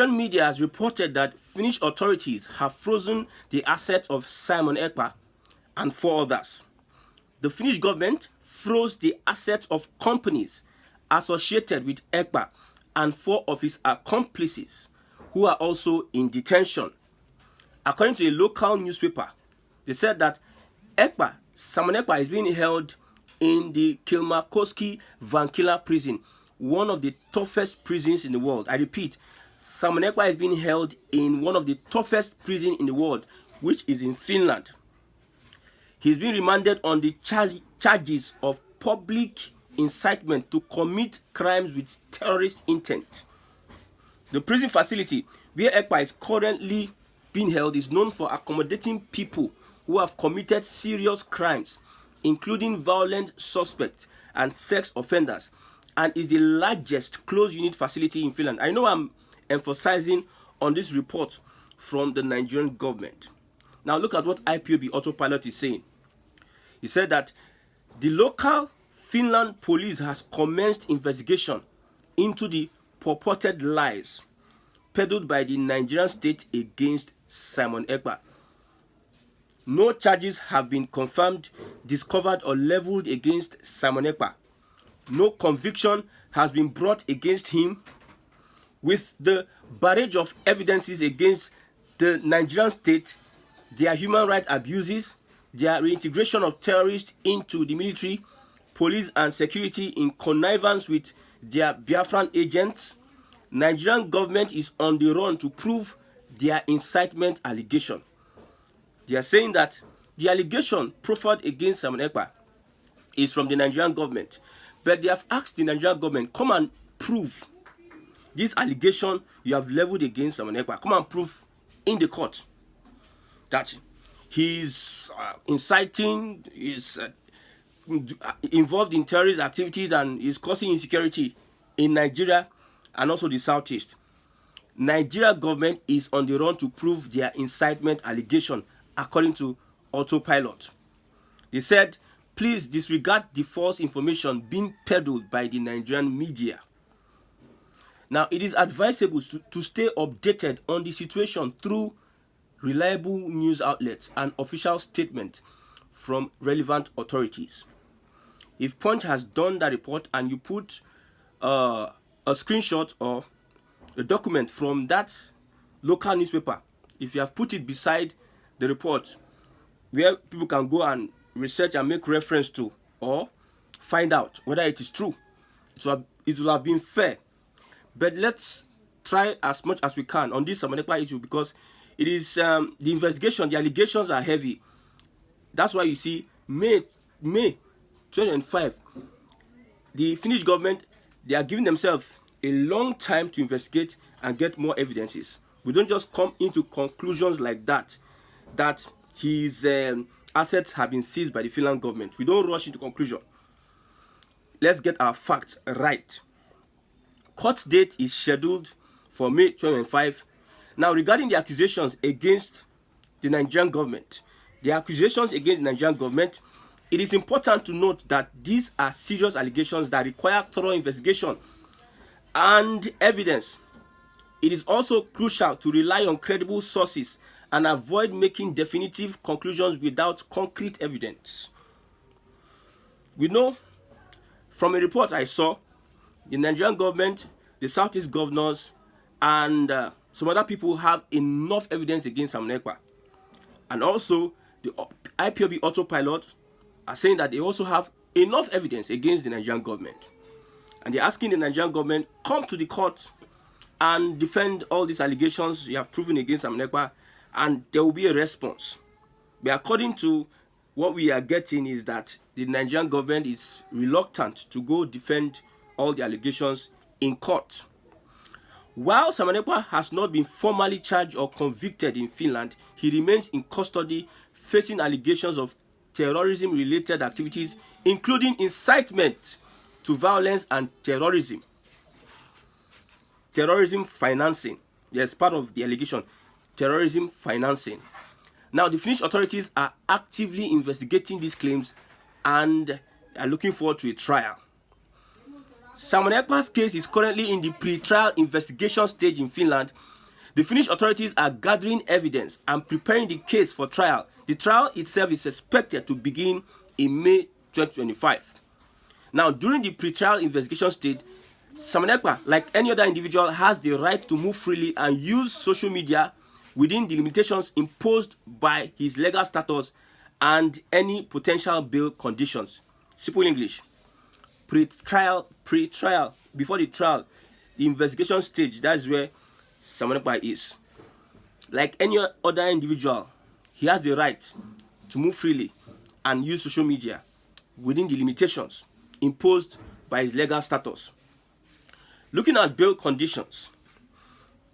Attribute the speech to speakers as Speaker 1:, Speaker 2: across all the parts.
Speaker 1: Media has reported that Finnish authorities have frozen the assets of Simon Ekpa and 4 others. The Finnish government froze the assets of companies associated with Ekpa and 4 of his accomplices who are also in detention. According to a local newspaper, they said that Simon Ekpa is being held in the Kilmakoski Vankila prison, one of the toughest prisons in the world. I repeat, Simon Ekpa is being held in one of the toughest prisons in the world, which is in Finland. He's been remanded on the charges of public incitement to commit crimes with terrorist intent. The prison facility where Ekpa is currently being held is known for accommodating people who have committed serious crimes, including violent suspects and sex offenders, and is the largest closed unit facility in Finland. I know I'm emphasizing on this report from the Nigerian government. Now look at what Ipob Autopilot is saying. He said that the local Finland police has commenced investigation into the purported lies peddled by the Nigerian state against Simon Ekpa. No charges have been confirmed, discovered, or leveled against Simon Ekpa. No conviction has been brought against him. With the barrage of evidences against the Nigerian state, their human rights abuses, their reintegration of terrorists into the military, police, and security in connivance with their Biafran agents, Nigerian government is on the run to prove their incitement allegation. They are saying that the allegation proffered against Simon Ekpa is from the Nigerian government, but they have asked the Nigerian government, come and prove this allegation you have leveled against Simon Ekpa. Come and prove in the court that he's inciting, is involved in terrorist activities and is causing insecurity in Nigeria and also the southeast. Nigeria government is on the run to prove their incitement allegation, according to Autopilot. They said, please disregard the false information being peddled by the Nigerian media. Now, it is advisable to stay updated on the situation through reliable news outlets and official statements from relevant authorities. If Punch has done that report and you put a screenshot or a document from that local newspaper, if you have put it beside the report where people can go and research and make reference to or find out whether it is true, it will have been fair. But let's try as much as we can on this Simon Ekpa issue, because it is the investigation, the allegations are heavy. That's why you see May 2005, the Finnish government, they are giving themselves a long time to investigate and get more evidences. We don't just come into conclusions like that his assets have been seized by the Finland government. We don't rush into conclusion. Let's get our facts right. Court date is scheduled for May 2005. Now, regarding the accusations against the Nigerian government, it is important to note that these are serious allegations that require thorough investigation and evidence. It is also crucial to rely on credible sources and avoid making definitive conclusions without concrete evidence. We know from a report I saw, the Nigerian government, the Southeast governors, and some other people have enough evidence against Simon Ekpa. And also, the Ipob Autopilot are saying that they also have enough evidence against the Nigerian government. And they're asking the Nigerian government, come to the court and defend all these allegations you have proven against Simon Ekpa, and there will be a response. But according to what we are getting is that the Nigerian government is reluctant to go defend all the allegations in court. While Simon Ekpa has not been formally charged or convicted in Finland, he remains in custody facing allegations of terrorism-related activities, including incitement to violence and terrorism. Terrorism financing. Yes, part of the allegation. Terrorism financing. Now, the Finnish authorities are actively investigating these claims and are looking forward to a trial. Simon Ekpa'S case is currently in the pre-trial investigation stage in Finland. The Finnish authorities are gathering evidence and preparing the case for trial. The trial itself is expected to begin in May 2025. Now, during the pre-trial investigation stage, Simon Ekpa, like any other individual, has the right to move freely and use social media within the limitations imposed by his legal status and any potential bail conditions. Simple English. Pre-trial, before the trial, the investigation stage, that is where Simon Ekpa is. Like any other individual, he has the right to move freely and use social media within the limitations imposed by his legal status. Looking at bail conditions,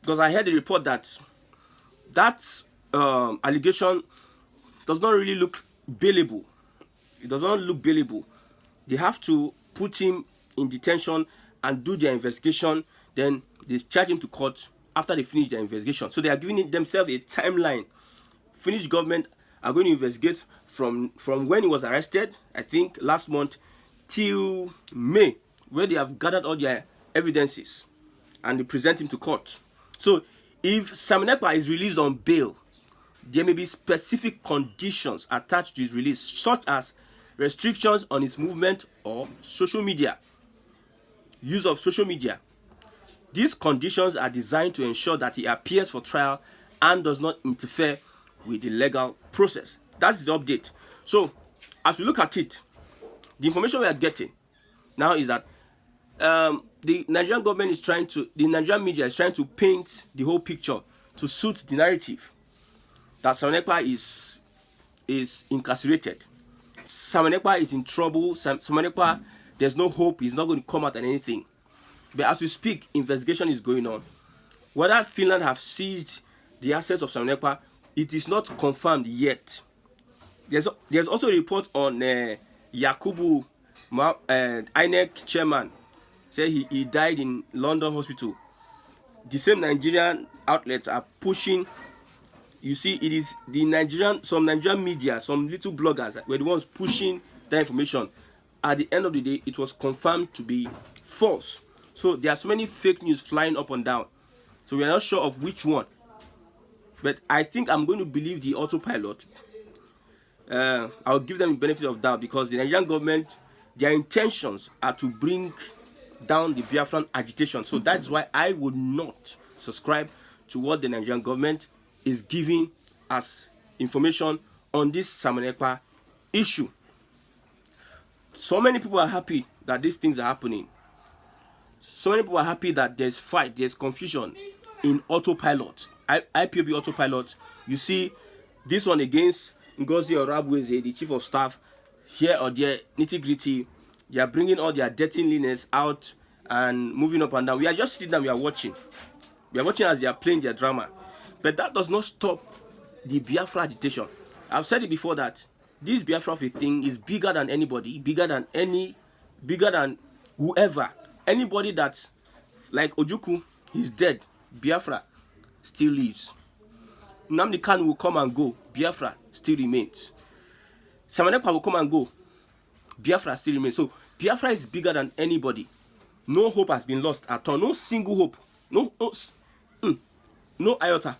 Speaker 1: because I heard a report that allegation does not really look bailable. It does not look bailable. They have to put him in detention and do their investigation. Then they charge him to court after they finish their investigation. So they are giving themselves a timeline. Finnish government are going to investigate from when he was arrested, I think last month, till May, where they have gathered all their evidences and they present him to court. So if Simon Ekpa is released on bail, there may be specific conditions attached to his release, such as restrictions on his movement or social media, use of social media. These conditions are designed to ensure that he appears for trial and does not interfere with the legal process. That's the update. So, as we look at it, the information we are getting now is that the Nigerian government is the Nigerian media is trying to paint the whole picture to suit the narrative that Simon Ekpa is incarcerated. Simon Ekpa is in trouble. Simon Ekpa, there's no hope. He's not going to come out and anything. But as we speak, investigation is going on. Whether Finland have seized the assets of Simon Ekpa, it is not confirmed yet. There's also a report on Yakubu, INEC chairman, say he died in London hospital. The same Nigerian outlets are pushing. You see, it is some Nigerian media, some little bloggers were the ones pushing that information. At the end of the day, it was confirmed to be false. So there are so many fake news flying up and down. So we are not sure of which one. But I think I'm going to believe the autopilot. I'll give them the benefit of doubt, because the Nigerian government, their intentions are to bring down the Biafran agitation. So that's why I would not subscribe to what the Nigerian government is giving as information on this Simon Ekpa issue. So many people are happy that these things are happening. So many people are happy that there's fight, there's confusion in autopilot. IPOB autopilot. You see this one against Ngozi Orabweze, the chief of staff, here or there, nitty-gritty. They are bringing all their dirtiness out and moving up and down. We are just sitting down, we are watching. We are watching as they are playing their drama. But that does not stop the Biafra agitation. I've said it before that this Biafra thing is bigger than anybody, bigger than whoever. Anybody that's like Ojukwu, he's dead. Biafra still lives. Nnamdi Kanu will come and go. Biafra still remains. Simon Ekpa will come and go. Biafra still remains. So Biafra is bigger than anybody. No hope has been lost at all. No single hope. No iota.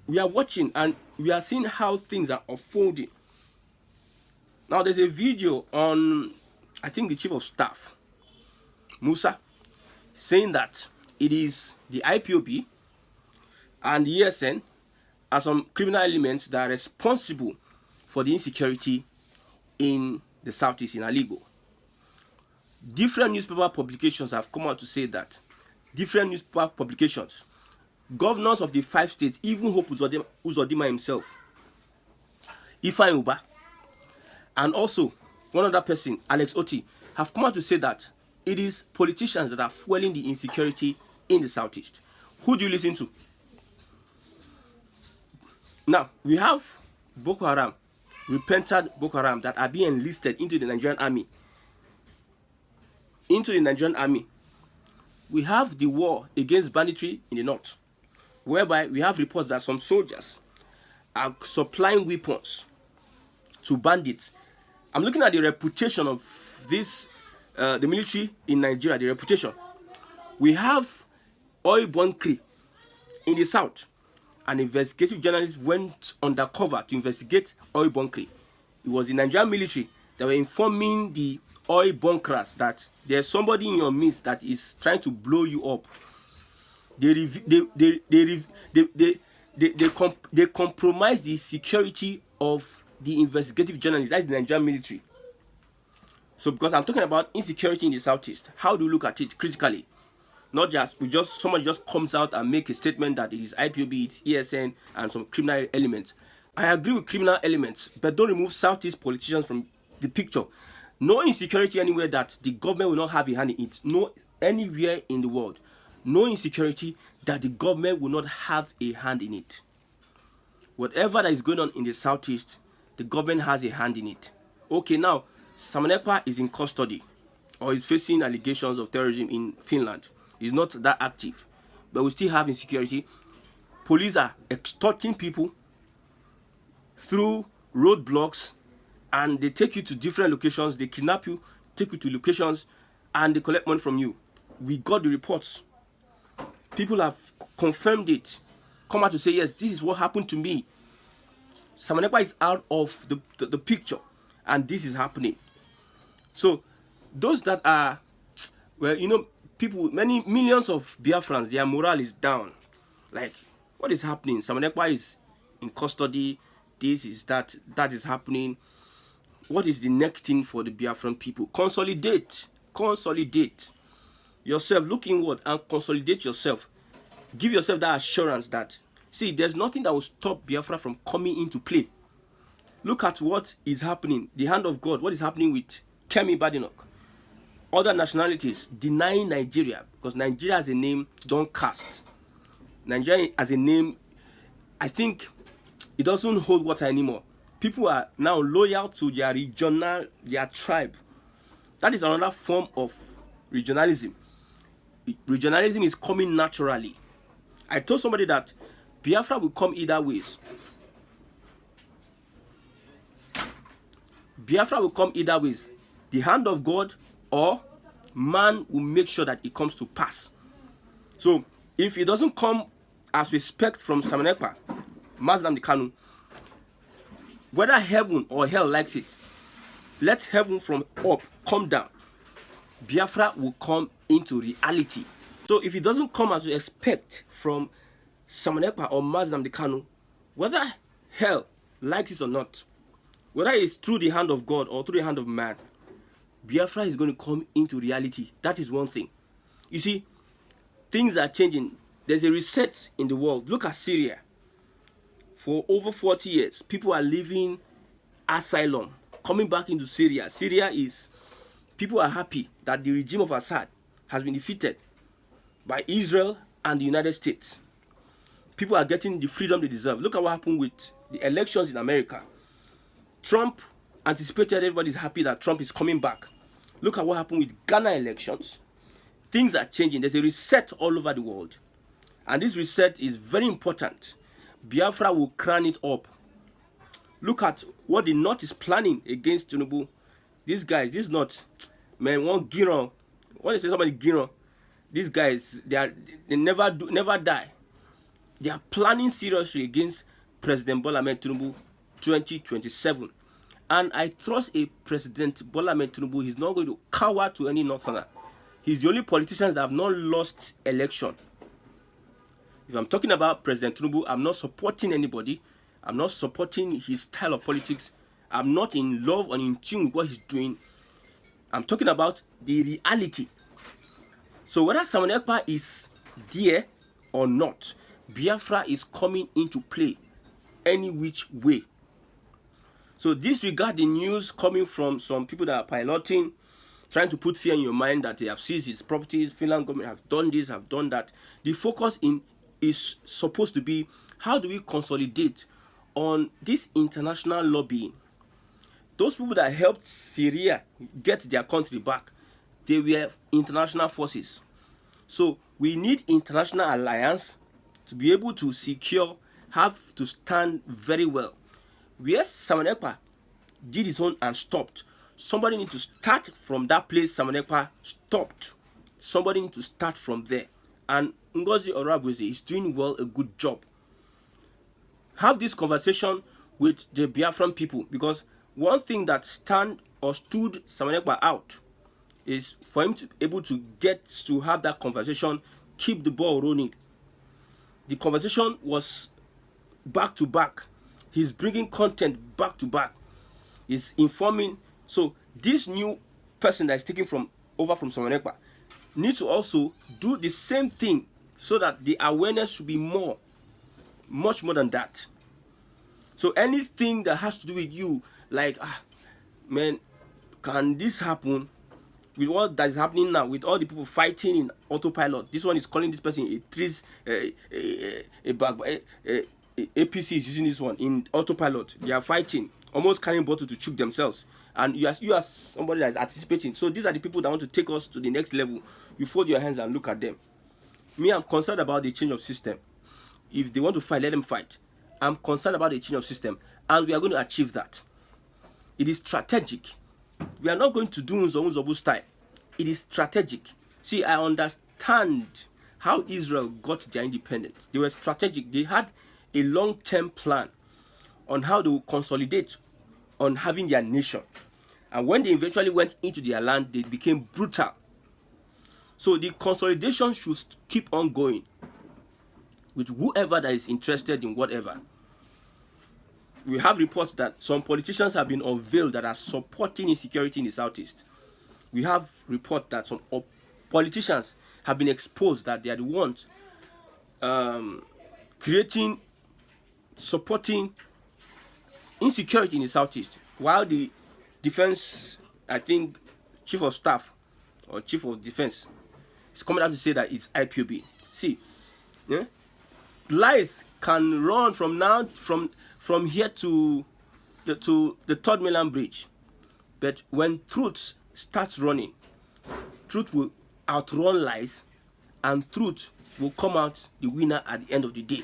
Speaker 1: We are watching and we are seeing how things are unfolding. Now there's a video on, I think, the chief of staff, Musa, saying that it is the IPOB and the ESN are some criminal elements that are responsible for the insecurity in the southeast, in Aligo. Different newspaper publications have come out to say that. Different newspaper publications. Governors of the 5 states, even Hope Uzodimma himself, Ifeanyi Uba, and also one other person, Alex Oti, have come out to say that it is politicians that are fueling the insecurity in the southeast. Who do you listen to? Now, we have Boko Haram, repentant Boko Haram, that are being enlisted into the Nigerian army. We have the war against banditry in the north, whereby we have reports that some soldiers are supplying weapons to bandits. I'm looking at the reputation of this the military in Nigeria, the reputation. We have oil bunkering in the south. An investigative journalist went undercover to investigate oil bunkering. It was the Nigerian military that were informing the oil bunkerers that there's somebody in your midst that is trying to blow you up. They compromise the security of the investigative journalists. That's the Nigerian military. So because I'm talking about insecurity in the southeast, how do you look at it critically? Not just someone just comes out and make a statement that it is IPOB, it's ESN, and some criminal elements. I agree with criminal elements, but don't remove southeast politicians from the picture. No insecurity anywhere that the government will not have a hand in it. No anywhere in the world. No insecurity that the government will not have a hand in it. Whatever that is going on in the southeast, the government has a hand in it. Okay, now Simon Ekpa is in custody or is facing allegations of terrorism in Finland. He's not that active, but we still have insecurity. Police are extorting people through roadblocks, and they take you to different locations. They kidnap you, take you to locations, and they collect money from you. We got the reports. People have confirmed it. Come out to say, yes, this is what happened to me. Simon Ekpa is out of the picture, and this is happening. So those that are, well, you know, people, many millions of Biafrans, their morale is down. Like, what is happening? Simon Ekpa is in custody. This is that is happening. What is the next thing for the Biafran people? Consolidate yourself. Look inward and consolidate yourself. Give yourself that assurance that, see, there's nothing that will stop Biafra from coming into play. Look at what is happening. The hand of God. What is happening with Kemi Badenoch? Other nationalities denying Nigeria, because Nigeria as a name don't cast. Nigeria as a name, I think it doesn't hold water anymore. People are now loyal to their their tribe. That is another form of regionalism. Regionalism is coming naturally. I told somebody that Biafra will come either ways. Biafra will come either ways. The hand of God, or man will make sure that it comes to pass. So if it doesn't come as respect from Simon Ekpa, Nnamdi Kanu, whether heaven or hell likes it, let heaven from up come down. Biafra will come into reality. So if it doesn't come as you expect from Simon Ekpa or Nnamdi Kanu, whether hell likes it or not, whether it's through the hand of God or through the hand of man, Biafra is going to come into reality. That is one thing. You see, things are changing. There's a reset in the world. Look at Syria. For over 40 years, people are living asylum, coming back into Syria. People are happy that the regime of Assad has been defeated by Israel and the United States. People are getting the freedom they deserve. Look at what happened with the elections in America. Trump anticipated, everybody's happy that Trump is coming back. Look at what happened with Ghana elections. Things are changing. There's a reset all over the world. And this reset is very important. Biafra will crown it up. Look at what the North is planning against Tinubu. These guys, this North, man, one Giron. When they say somebody Giron, these guys, they never die. They are planning seriously against President Bola Ahmed Tinubu 2027. And I trust a President Bola Ahmed Tinubu, he's not going to cower to any Northerner. He's the only politician that have not lost election. If I'm talking about President Tinubu, I'm not supporting anybody. I'm not supporting his style of politics. I'm not in love or in tune with what he's doing. I'm talking about the reality. So whether Simon Ekpa is there or not, Biafra is coming into play any which way. So disregard the news coming from some people that are piloting, trying to put fear in your mind that they have seized his properties, Finland government have done this, have done that. The focus is supposed to be, how do we consolidate on this international lobbying? Those people that helped Syria get their country back, they were international forces. So we need international alliance to be able to secure, have to stand very well. Where Simon Ekpa did his own and stopped, somebody need to start from that place Simon Ekpa stopped. Somebody need to start from there. And Ngozi Oruagbeze is doing well, a good job. Have this conversation with the Biafran people, because one thing that stood Simon Ekpa out is for him to be able to get to have that conversation, keep the ball rolling. The conversation was back to back. He's bringing content back to back. He's informing. So this new person that is taking over from Simon Ekpa needs to also do the same thing, so that the awareness should be much more than that. So anything that has to do with you, like, man, can this happen? With what that is happening now, with all the people fighting in autopilot, this one is calling this person APC is using this one in autopilot. They are fighting, almost carrying bottle to choke themselves. And you are somebody that is anticipating. So these are the people that want to take us to the next level. You fold your hands and look at them. Me, I'm concerned about the change of system. If they want to fight, let them fight. I'm concerned about the change of system, and we are going to achieve that. It is strategic. We are not going to do Nzobu style. It is strategic. See, I understand how Israel got their independence. They were strategic. They had a long-term plan on how they will consolidate on having their nation. And when they eventually went into their land, they became brutal. So the consolidation should keep on going with whoever that is interested in whatever. We have reports that some politicians have been unveiled that are supporting insecurity in the southeast. We have reports that some politicians have been exposed that they are the ones supporting insecurity in the southeast, while the defense, I think, chief of staff or chief of defense is coming out to say that it's IPOB. See, lies can run from here to the Third Mainland Bridge, but when truth starts running, truth will outrun lies, and truth will come out the winner at the end of the day.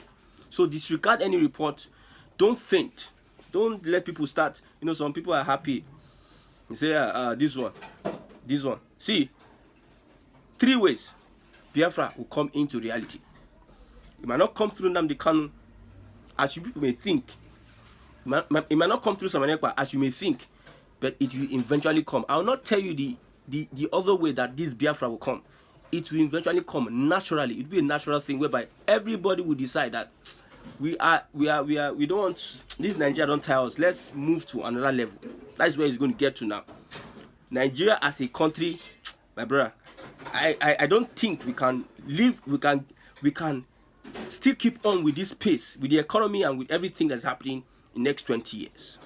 Speaker 1: So disregard any report. Don't faint. Don't let people start. Some people are happy. They say, this one. See, 3 ways Biafra will come into reality. It might not come through Nnamdi Kanu, as you people may think. It might not come through Simon Ekpa, as you may think, but it will eventually come. I will not tell you the other way that this Biafra will come. It will eventually come naturally. It will be a natural thing whereby everybody will decide that we don't want this Nigeria, don't tire us. Let's move to another level. That is where it's going to get to now. Nigeria as a country, my brother, I don't think we can live. We can still keep on with this pace, with the economy and with everything that's happening in the next 20 years.